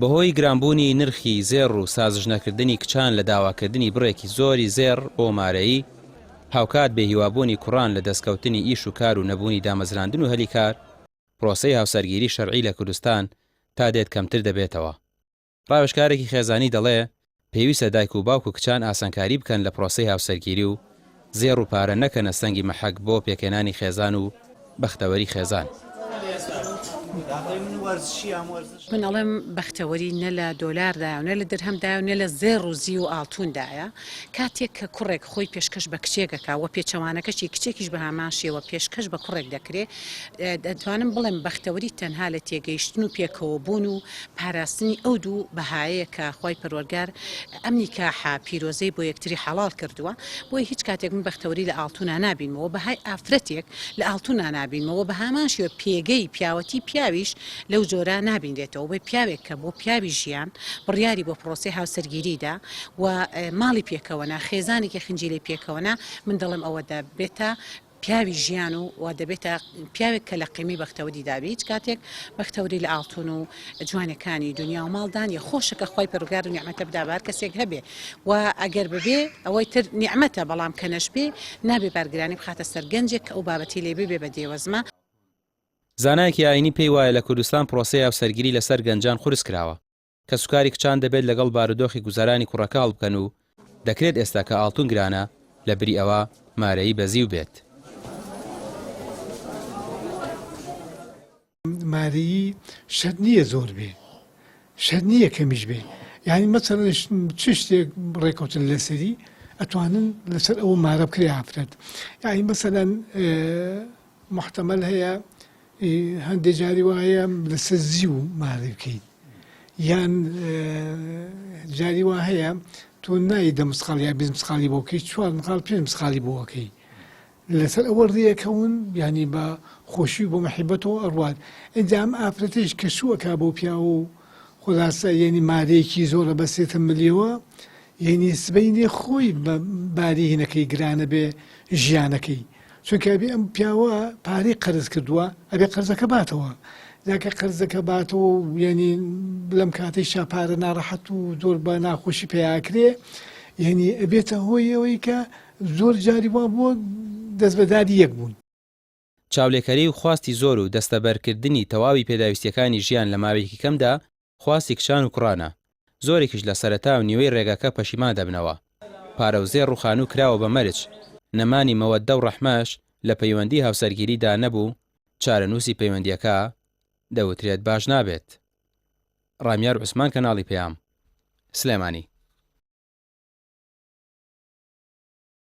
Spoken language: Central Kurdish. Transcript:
بەهۆی گرانبوونی نرخی زێڕ و سازژنەکردنی کچان لە داواکردنی بڕێکی زۆری زێڕ بۆ مارەیی، هاوکات بێ هیوابوونی کوڕان لە دەستکەوتنی ئیش و کار و نەبوونی دامەزراندن و هەلیکار، پرۆسەی هاوسەرگیری شەرعی لە کوردستان تا دێت کەمتر دەبێتەوە. ڕاوێژکارێکی خێزانی دەڵێ پێویستە دایک و باوک و کچان ئاسانکاری بکەن لە پرۆسەی هاوسەرگیری و زێڕ و پارە نەکەنە سەنگی مەحەک بۆ پێکێنانی خێزان و بەختەوەری خێزان. من ئەڵێم بەختەوەری نە لە دۆلاردایە و نە لە دەرهەمدایە و نە لە زێڕ و زی و ئاڵتوندایە. کاتێک کە کوڕێک خۆی پێشکەش بە کچێکەکەوە پێچەوانەکەشی کچێکیش بە هاماشیەوە پێشکەش بە کوڕێک دەکرێت، دەتوانم بڵێم بەختەوەری تەنها لە تێگەیشتن و پێکەوە بوون و پاراستنی ئەو دوو بەهایەیە کە خۆی پەروەردگار ئەم نیکاحە پیرۆزەی بۆ یەکتری حەڵال کردووە. بۆی هیچ کاتێک من بەختەوەری لە ئاڵتونا نابینمەوە، بەهای ئافرەتێک لە ئاڵتونا نابینمەوە، بە هاماشیوە پێگەی پیاوەتی پیاویش لەو جۆرە نابینرێتەوە. بۆی پیاوێک کە بۆ پیاوی ژیان بڕیاری بۆ پرۆسی هاوسەرگیریدا و ماڵی پێکەوەنا خێزانێکی خنجیلی پێکەوەنا، من دەڵێم ئەوە دەبێتە پیاوی ژیان و دەبێتە پیاوێک کە لە قیمی بەختەوەری دابێت. هیچ کاتێک بەختەوەری لە ئاڵتون و جوانەکانی دنیا و ماڵدان یە خۆشەکە خۆی پەروەردگار و نیعمەتە بدابار کەسێک هەبێ و ئەگەر ببێ ئەوەی تر نیعمەتە، بەڵام کە نەشبێ نابێ بارگرانی بخاتە سەر گەنجێک کە ئەو بابەتی لێ ببێ بە دێوەزمە. زانایەکی ئاینی پێی وایە لە کوردستان پرۆسەی هاوسەرگیری لەسەر گەنجان خورس کراوە کە سوکاری کچان دەبێت لەگەڵ بارودۆخی گوزارانی کوڕەکە هەڵ بکەن و دەکرێت ئێستا کە ئاڵتون گرانە لە بری ئەوە مارەیی بەزیو بێت. مارەیی شەرت نییە زۆر بێ، شەرت نییە کەمیش بێ. یعنی مەسەڵەن چ شتێک ڕێکەوتن لەسەری ئەتوانن لەسەر ئەوە مارە بکرێ ئافرەت. یعنی مەسەڵەن محتەمەل هەیە هەندێک جاری وایە لەسەر زی و مارە بکەیت، یان جاری وا هەیە تۆ نایی 10 مسقال یا 20 مسقالی بۆ بکەیت، 4 مسقال 5 مسقالی بۆ بکەی. لەسەر ئەوە ڕێیەکەون ینی بە خۆشی و بۆ مەحیبەتەوە ئەڕوات. ئەنجا ئەم ئافرەتەش کە شووەکا بۆ پیا و خۆلاسە یعنی مارەیەکی زۆرە بەسێتە ملیەوە، یعنی سبەینێ خۆی بە باری هینەکەی گرانە بێ ژیانەکەی. چونکە ئەبێ ئەم پیاوە پارەی قەرز کردووە، ئەبێ قەرزەکە باتەوە. جاکە قەرزەکە باتەوە یعنی لەم کاتەی شاپارە ناڕەحەت و زۆر بە ناخۆشی پێیاکرێ، یعنی ئەبێتە هۆی ئەوەی کە زۆر جاری وا بۆ دەست بەداری یەک بوون. چاولێکەری و خواستی زۆر و دەستەبەرکردنی تەواوی پێداویستیەکانی ژیان لە ماوەیەکی کەمدا خواستی کچان و کوڕانە. زۆرێکیش لە سەرەتا و نیوەی ڕێگاکە پەشیمان دەبنەوە. پارە و زێڕ و خانوو کراوە بە مەرج، نەمانی مەوەددە و ڕەحمەش لە پەیوەندی هاوسەرگیریدا نەبوو، چارەنووسی پەیوەندیەکە دەوترێت باش نابێت. ڕامیار عوسمان، کەناڵی پێام، سلێمانی.